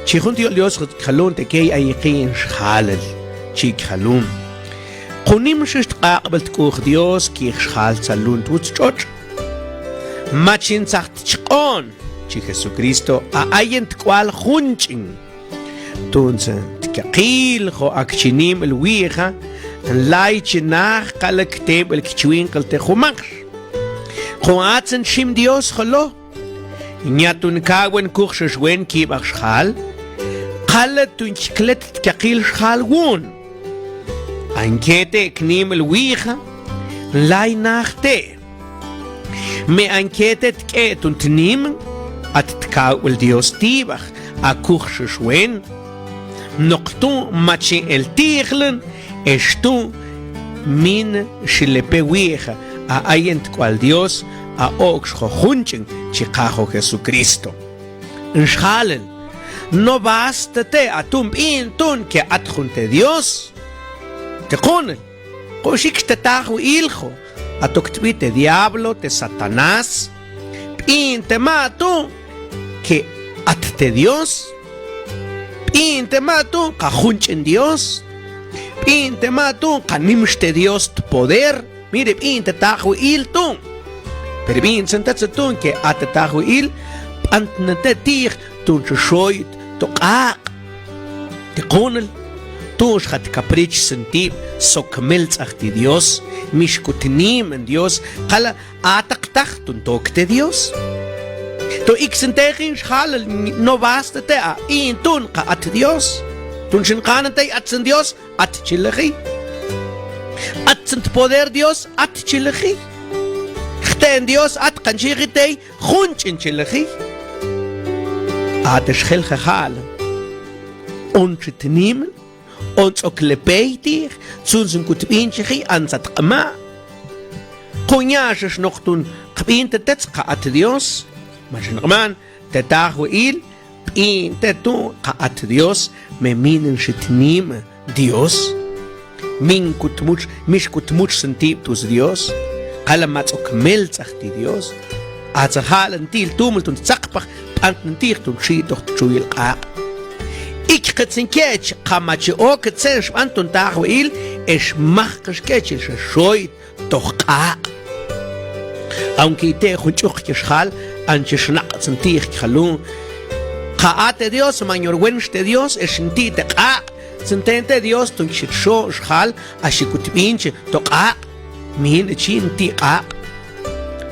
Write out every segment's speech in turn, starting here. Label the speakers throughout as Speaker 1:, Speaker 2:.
Speaker 1: Chichun Dios Kalun te kei ayiqin Shalal, Chikhalum. Kunim shist qabelt kuch Dios ki Shal Salun tuts choch. Machin sagt chon, Chi Jesucristo a ayent kwal hunchin. Tunse tkaqil ho akchinim el wiha, lai chinach kalak teb el kichwinkel te khumach. Khoatzen shim Dios kholo. Nyatun kawen kuch shwen ki bach Shal. Qalet tun klet tkaqil Shal won. Ankete knim el wiha, lai nachte. Me ankete tket und nim at tkawel Dios tibach a kuch shwen. Noctu machi el tiglen estu min shilepe wiha a ayent kwal Dios a ox junchen chicajo Jesucristo. Nshalen no bastate atum intun que adjunte Dios te conel koshik te tajo iljo atoktwite diablo te Satanás pinte matu que atte Dios pinte matu cajunchen Dios pinte matu canimste Dios tu poder mire pinte tajo iltun pero bien sentatun que atte tajo il antnete tir tun shoyt toqa te conel Tush hat caprich sentib sokmelts achti Dios, mishkutnim en Dios, kala ataktachtun tokte Dios. To iksentegin schal no bastate a intun ka at Dios. Tun shinkanate atsen Dios at chilechi. Atsent poder Dios at chilechi. Chten Dios at kanchirite hunchin chilechi. At schel khal. Unchitnim ons ook lepeitig, zo'n kutbintje ansat kama. Konyages nog toen gebinte tetska at Dios, maar zijn man te tago il, pinte toen at Dios, me minen shitnim Dios, min kutmuch, mish kutmuch sentib tus Dios, kalamat ook melzachti Dios, at ze halen til tumult und zakpach, pantentir toen shi toch tjuil qaaq. Ik ketzinkech kamachi ook tzens antun tahuil es machkech es shoyt toch qa. Aunque te khunchuk khal anche shnaq tsintir khalun qaate Dios mayor wenste Dios es ntite qa tsintente Dios tun sho shal ashikutbinche to qa min chin ti qa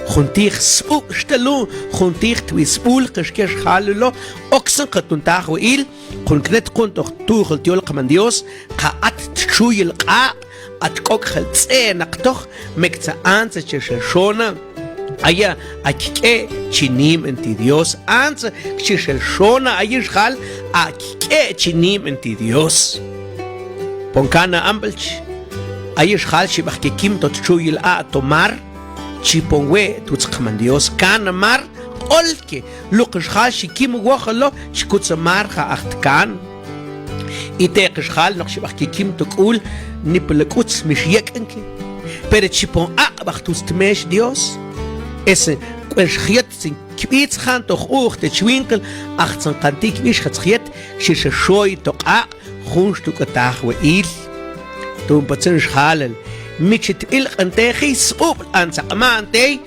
Speaker 1: Khuntig spu stelu khuntig twispul qishkesh khallo oxen qatun tahuil Kunknet kun toch tuchel tiol qaman Dios qa at tshuyil qa at kok khaltse naqtoch mekta anze cheshona aya akike chinim enti Dios anze cheshona ayish khal akike chinim enti Dios ponkana ambelch ayish khal shibakh kim tot tshuyil a tomar chipongwe tuts qaman Dios kana mar Olke, Lukas Hashi Kim Wachalo, Chikutsa Marha Achtkan. Ite Kishal, noch Shibaki Kim Tukul, Nipelekuts Mishiekenke. Pero Chipon Akbachtus Tmesh Dios. Esse Quenschiet sin Kwitzhan toch Uch, de Schwinkel, 18 Kantik Wischatchiet, Shisha Shoy Toka, Hunstukatachwe Il. Tumpatsen Schalen, Michit Il and Techis up and Sakamante.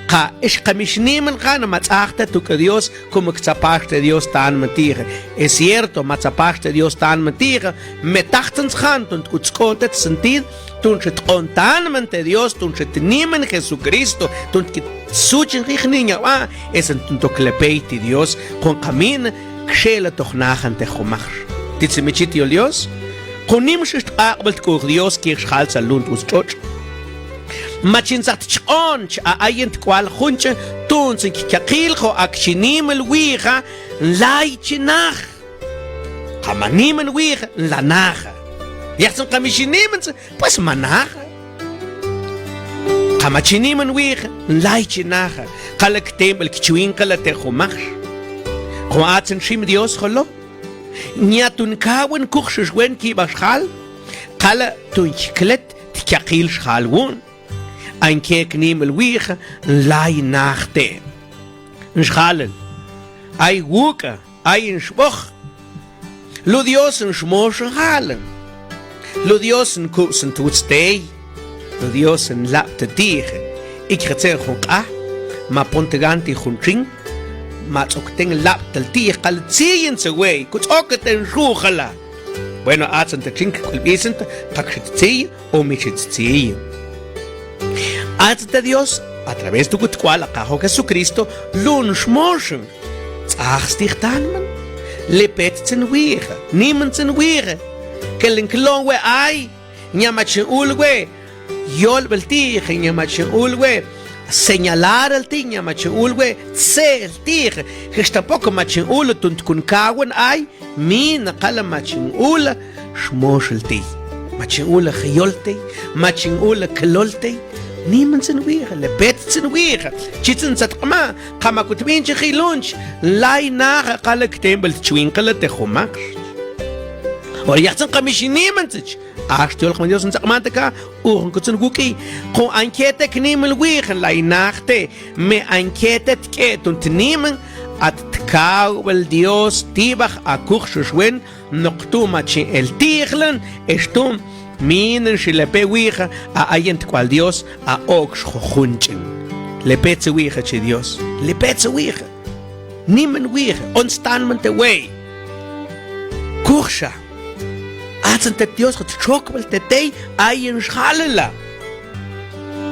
Speaker 1: Ka ish kamishnimen kana matzachta tu que Dios como ktzapachte Dios tan mentira. Es cierto, matzapachte Dios tan mentira, metachtens hand und utskotet sentir, tun shit contanmente Dios, tun shit nimen Jesucristo, tun kit suchen rich niña, es en tun toklepeiti Dios, con camin kshela toch nachante chomach. Titzimichiti ol Dios, con nimshist aqbelt kur Dios kirch halsa lund us choch. Machin sagt chonch a ayent kwal khunche tun sin kaqil kho akshinim el wiha lai chinach kamanim el wiha la nacha yachtun kamishinim pues manacha kamachinim el wiha lai chinach qalak tem el kchwin qala te khumach khoatsen shim Dios kholo nyatun kawen kukhsh wen ki bashal qala tun klet tkaqil shal won Ein Kek neem el wiege, lai nachte. Schalen. Ei woeke, ei in schwoch, Lo Dios en shmoshen halen. Lo Dios en kupsen toetstei. Lo Dios en lapte tegen. Ik getsen gewoon ma ponteganti junching. Ma tzokten lapte tegen kal tsien se wey. Kuts oketen shugala. Bueno, atsen te chink kulbisent kakshit tsi o michit tsi. Atsen de Dios a través de kutkwala kajo Jesucristo lun shmoshen. Tsachstig tanman. Lepet ten wege. Niemand ten wege. Kellen klon we ai. Nyamachen ulwe. Yol beltige nyamachen ulwe. Señalar el tiña machen ulwe tse el tige. Gestapoco machen ule tunt kun kawen ai. Min qala machen ule shmosh el ti. Machen ule khyolte. Machen ule klolte. Niemand zijn wegen, lepet zijn wegen. Chitsen zat kama, kama kutwinche khilunch. Lai naga qala ktembel twinkele te khumak. Or yachtsen qamishi niemand zich. Aastjol gaan Dios ons amanteka oren kutsen guki. Ko ankete knimel wegen lai nachte. Me ankete tket und nemen at tkau wel Dios tibach a kuchshwen noktu machin el tiglen estum minen shilepe wija a ayent cual Dios a ox jojunchen. Lepetse wija che Dios. Lepetse wija. Nimen wija. Onstanmen te wey. Kursha. Atsen te Dios het chokwel te tei ayen schalela.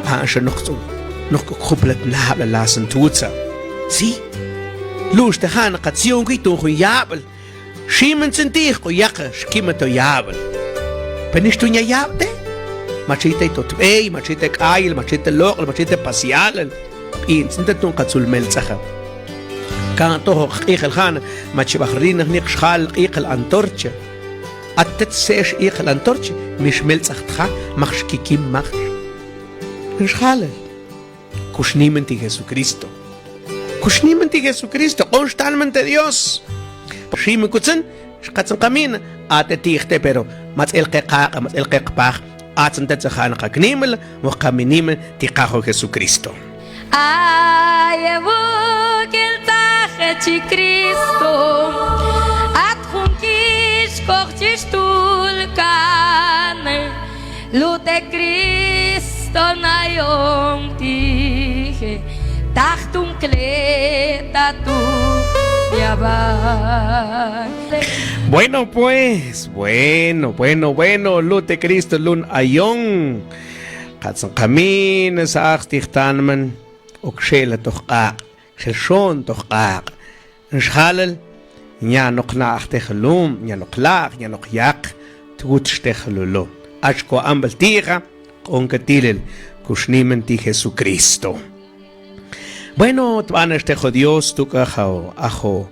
Speaker 1: Haasje nog gekroepeld nabel lassen toetsa. Zie? Loos te gaan gatsion giton go jabel. Shimen sen dich go yakke skimeto jabel. Penisto niya yapte. Machite totbei, machite kail, machite lokal, machite pasial. Insin tatun katsul meltsaha. Kan toch ikel gaan, machibachrin nik schal ikel antorche. Attet sesh ikel antorche, mish meltsachtha, machs kikim mach. Schale. Kushnimen ti Jesucristo. Kushnimen ti Jesucristo, constalmen te Dios. Shime kutsen, shkatsen kamin, ate tichte pero mat el qeqa mat el qeqbach atsen tet zakhana qaknimel wa qaminime ti qaho Jesucristo.
Speaker 2: Ay evokel tache Cristo at khunkish kochis tulkan lute Cristo na yom tije tachtum kleta tu
Speaker 1: Bueno, pues, bueno, lute Cristo lun ayong. Katsan kamin sa achtichtanman, okshela toch qaaq, shon toch qaaq. Nshalal, nya nok naach techelum, nya nok laag, nya nok yak, tuut stechelulu. Ashko ambal tira, onketilel, kushnimen ti Jesucristo. Bueno, tvanes tejo Dios, tu kajo, ajo,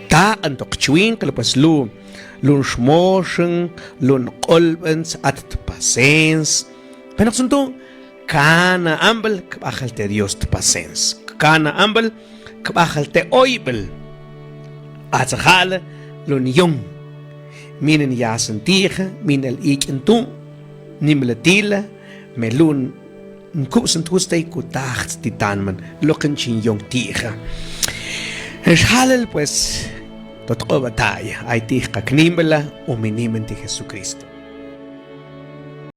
Speaker 1: ta antokchwin, que pues lun schmoschen, lun kolbens, at pasens. Pero son tu, kana ambel, kabajalte Dios te pasens. Kana ambel, kabajalte oibel. Atzahale, lun jong. Minen jasen tige, minel ik en tu, nimele tile, melun. Kupsen toestay kutacht titanman loken chin yong tiga. Halel pues tot batalla ay tig kaknimbela o minimen ti Jesucristo.